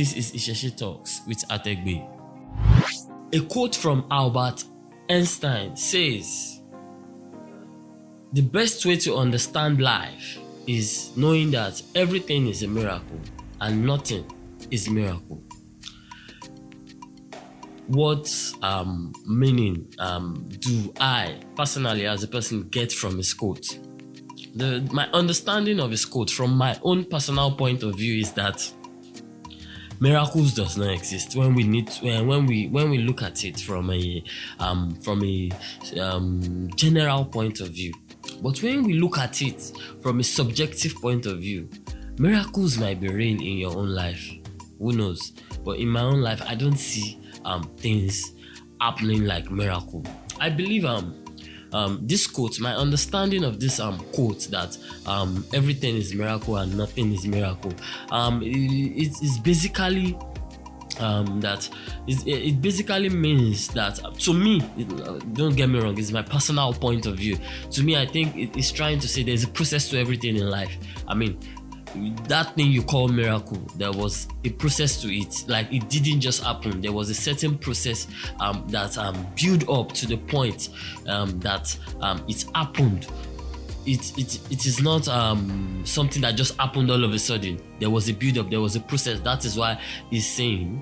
This is Isheshe Talks with Ategbe. A quote from Albert Einstein says, "The best way to understand life is knowing that everything is a miracle and nothing is miracle." What meaning do I personally, as a person, get from his quote? My understanding of his quote from my own personal point of view is that miracles does not exist when we look at it from a general point of view. But when we look at it from a subjective point of view, miracles might be real in your own life. Who knows? But in my own life, I don't see things happening like miracle. I believe this quote, my understanding of this quote that everything is miracle and nothing is miracle, it's basically it basically means that, to me, don't get me wrong, it's my personal point of view. To me, I think it's trying to say there's a process to everything in life. I mean, that thing you call miracle, there was a process to it. Like, it didn't just happen. There was a certain process that built up to the point that it happened. It is not something that just happened all of a sudden. There was a build up, there was a process. That is why he's saying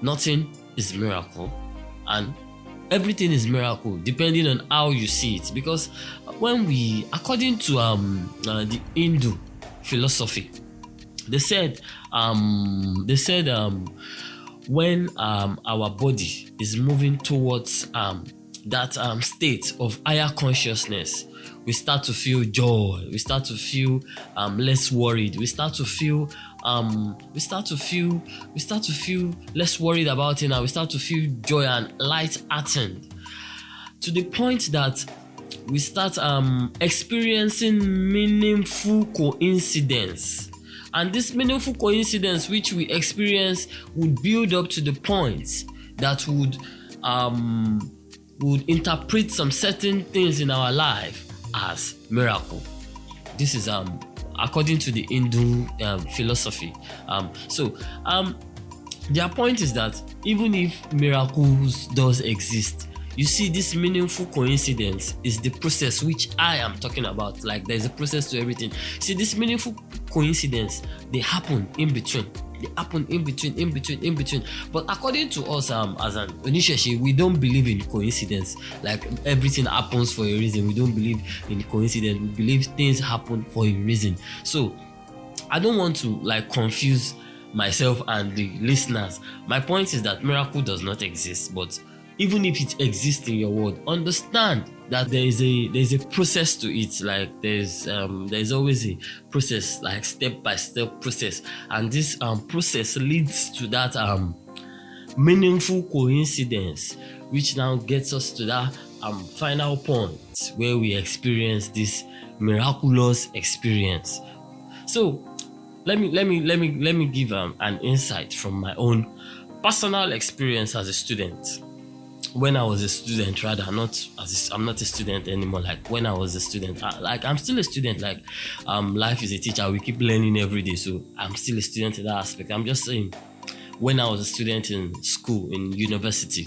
nothing is miracle and everything is miracle, depending on how you see it. Because according to the Hindu philosophy, they said when our body is moving towards that state of higher consciousness, we start to feel joy, we start to feel less worried, we start to feel less worried about it, and we start to feel joy and light-hearted, to the point that we start experiencing meaningful coincidence. And this meaningful coincidence which we experience would build up to the point that would interpret some certain things in our life as miracle. This is according to the Hindu philosophy. Their point is that even if miracles does exist, you see, this meaningful coincidence is the process which I am talking about. Like, there's a process to everything. See, this meaningful coincidence, they happen in between. But according to us, as an Onisheshe, we don't believe in coincidence. Like, everything happens for a reason. We don't believe in coincidence. We believe things happen for a reason. So I don't want to confuse myself and the listeners. My point is that miracle does not exist, but even if it exists in your world, understand that there is a process to it. Like, there's always a process, like step-by-step process, and this process leads to that meaningful coincidence, which now gets us to that final point where we experience this miraculous experience. So let me give an insight from my own personal experience as a student. When I was a student, rather, I'm not a student anymore. Like, when I was a student, I'm still a student. Like, life is a teacher. We keep learning every day. So I'm still a student in that aspect. I'm just saying, when I was a student in school, in university,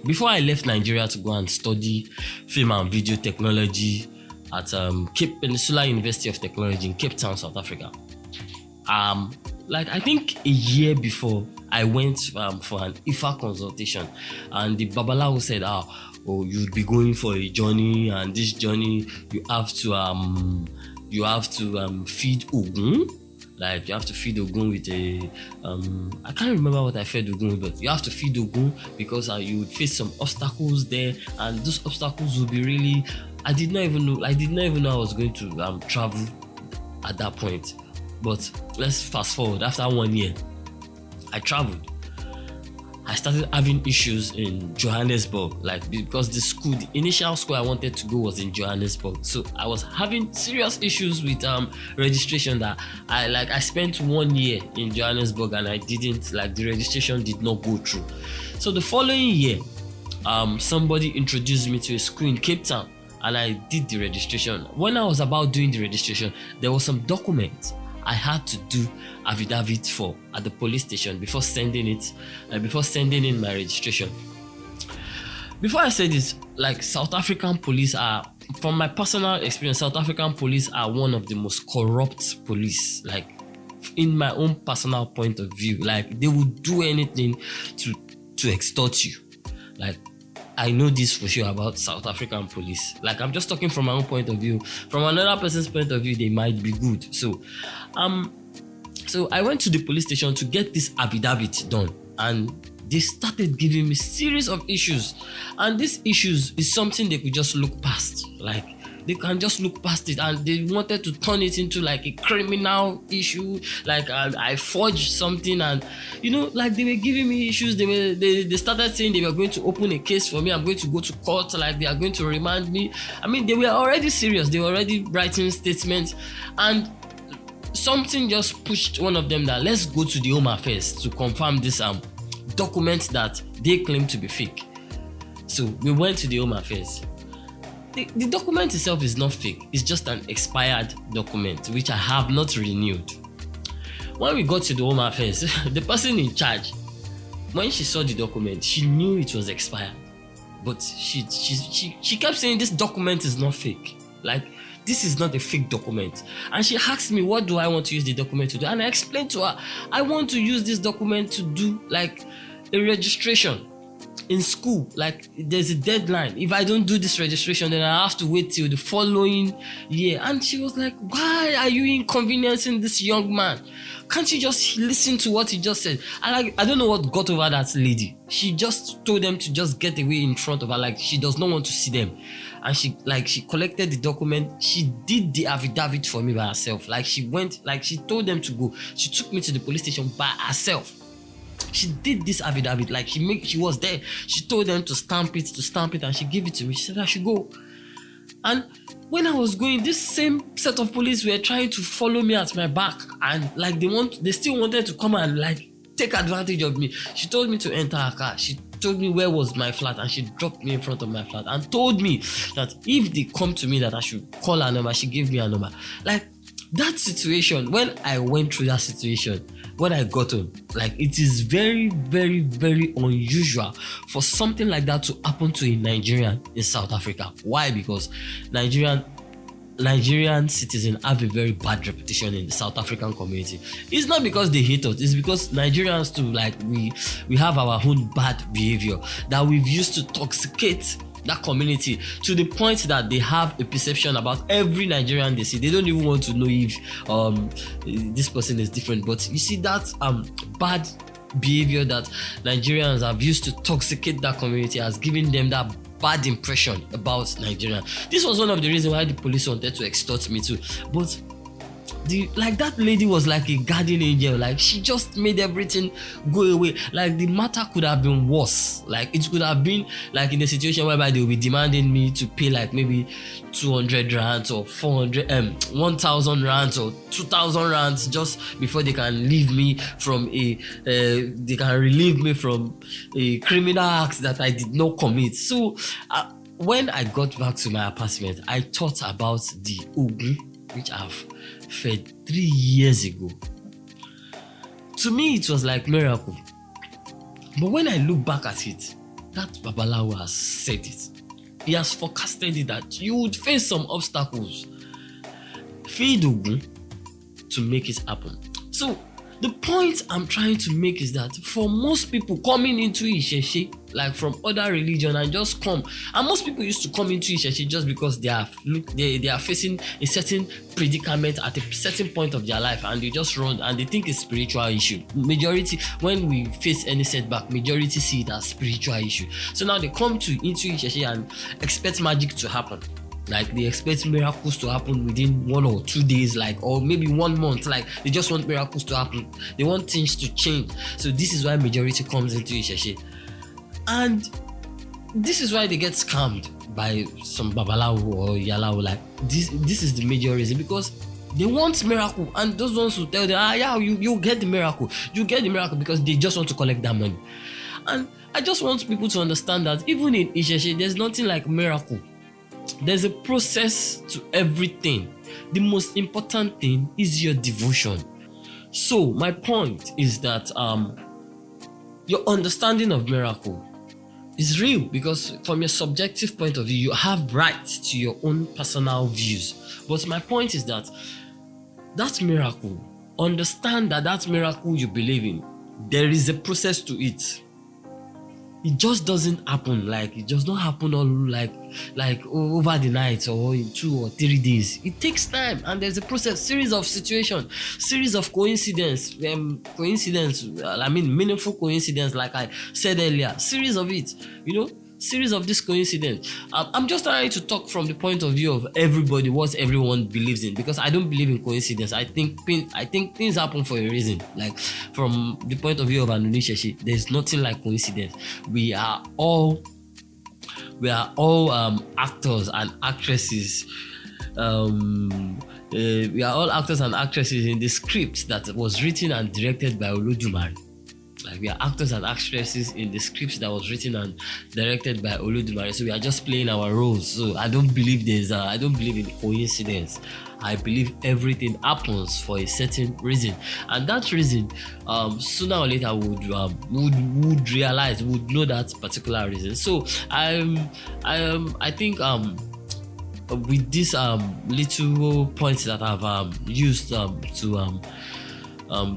before I left Nigeria to go and study film and video technology at Cape Peninsula University of Technology in Cape Town, South Africa, I think a year before, I went for an IFA consultation, and the Babalawo said, you'd be going for a journey, and this journey you have to feed Ogun. Like, you have to feed Ogun with a I can't remember what I fed Ogun with, but you have to feed Ogun because you would face some obstacles there, and those obstacles would be really, I did not even know I was going to travel at that point. But let's fast forward. After 1 year, I traveled. I started having issues in Johannesburg, because the initial school I wanted to go was in Johannesburg. So I was having serious issues with registration, that I spent 1 year in Johannesburg and I didn't, the registration did not go through. So the following year, somebody introduced me to a school in Cape Town, and I did the registration. When I was about doing the registration, there was some documents I had to do affidavit for at the police station before sending in my registration. Before I say this, like, South African police are, from my personal experience, South African police are one of the most corrupt police. Like, in my own personal point of view, like, they would do anything to extort you. Like, I know this for sure about South African police. Like, I'm just talking from my own point of view. From another person's point of view, they might be good. So I went to the police station to get this affidavit done, and they started giving me series of issues. And these issues is something they could just look past. Like, they can just look past it, and they wanted to turn it into like a criminal issue. Like, I forged something, and like, they were giving me issues. They started saying they were going to open a case for me. I'm going to go to court. Like, they are going to remand me. I mean, they were already serious. They were already writing statements, and something just pushed one of them that let's go to the Home Affairs to confirm this document that they claim to be fake. So we went to the Home Affairs. The document itself is not fake. It's just an expired document which I have not renewed. When we got to the Home Affairs, the person in charge, when she saw the document, she knew it was expired. But she kept saying this document is not fake. Like, this is not a fake document. And she asked me, what do I want to use the document to do? And I explained to her, I want to use this document to do like a registration in school. Like, there's a deadline. If I don't do this registration, then I have to wait till the following year. And she was like, why are you inconveniencing this young man? Can't you just listen to what he just said? I don't know what got over that lady. She just told them to just get away in front of her. Like, she does not want to see them. And she collected the document. She did the affidavit for me by herself. Like, she went, like, she told them to go. She took me to the police station by herself. She did this affidavit. Like, she was there. She told them to stamp it, and she gave it to me. She said I should go. And when I was going, this same set of police were trying to follow me at my back, and like, they still wanted to come and like take advantage of me. She told me to enter her car. She told me where was my flat, and she dropped me in front of my flat and told me that if they come to me that I should call her number. She gave me a number. Like, that situation, when I went through that situation, when I got home, like, it is very, very, very unusual for something like that to happen to a Nigerian in South Africa. Why? Because Nigerian citizens have a very bad reputation in the South African community. It's not because they hate us, it's because Nigerians too, like, we have our own bad behavior that we've used to toxicate that community to the point that they have a perception about every Nigerian they see. They don't even want to know if this person is different. But you see, that bad behavior that Nigerians have used to toxicate that community has given them that bad impression about Nigeria. This was one of the reasons why the police wanted to extort me too. But that lady was like a guardian angel. Like, she just made everything go away. Like, the matter could have been worse. Like, it could have been like in a situation whereby they will be demanding me to pay like maybe 200 rands or 1,000 rands or 2,000 rands just before they can leave me from they can relieve me from a criminal act that I did not commit. So when I got back to my apartment, I thought about the Ogun which I've fed 3 years ago. To me, it was like miracle. But when I look back at it, that Babalawo has said it. He has forecasted it that you would face some obstacles. Feed Ogun to make it happen. So the point I'm trying to make is that for most people coming into Isheshe, like from other religion, and just come, and most people used to come into Isheshe just because they are facing a certain predicament at a certain point of their life, and they just run and they think it's spiritual issue. Majority, when we face any setback, majority see it as spiritual issue. So now they come into Isheshe and expect magic to happen. Like, they expect miracles to happen within 1 or 2 days, like, or maybe 1 month. Like, they just want miracles to happen. They want things to change. So this is why majority comes into Isheshe. And this is why they get scammed by some Babalawo or Yalawo. Like, this is the major reason, because they want miracle, and those ones who tell them, you get the miracle. You get the miracle because they just want to collect that money. And I just want people to understand that even in Isheshe, there's nothing like miracle. There's a process to everything. The most important thing is your devotion. So my point is that your understanding of miracle is real, because from your subjective point of view, you have rights to your own personal views. But my point is that miracle, understand that miracle you believe in, there is a process to it. It just doesn't happen, like it does not happen all like over the night or in 2 or 3 days. It takes time, and there's a process, series of situations, series of coincidence, meaningful coincidence, like I said earlier, series of it, series of this coincidence. I'm just trying to talk from the point of view of everybody, what everyone believes in, because I don't believe in coincidence. I think things happen for a reason. Like from the point of view of Anunisheshi, there's nothing like coincidence. We are all actors and actresses. We are all actors and actresses in the script that was written and directed by Olodumare. Like we are actors and actresses in the script that was written and directed by Olodumare. So we are just playing our roles. So I don't believe I don't believe in coincidence. I believe everything happens for a certain reason, and that reason, sooner or later, would realize, would know that particular reason. So I think with this little points that I've used to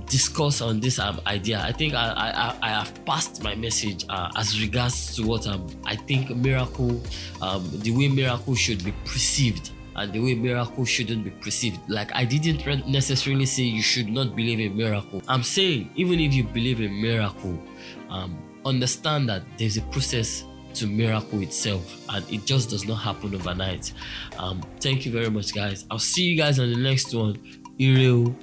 discuss on this idea, I think I have passed my message as regards to what I think miracle, the way miracle should be perceived and the way miracle shouldn't be perceived. Like I didn't necessarily say you should not believe in miracle. I'm saying even if you believe in miracle, understand that there's a process to miracle itself, and it just does not happen overnight. Thank you very much, guys. I'll see you guys on the next one. Ireo.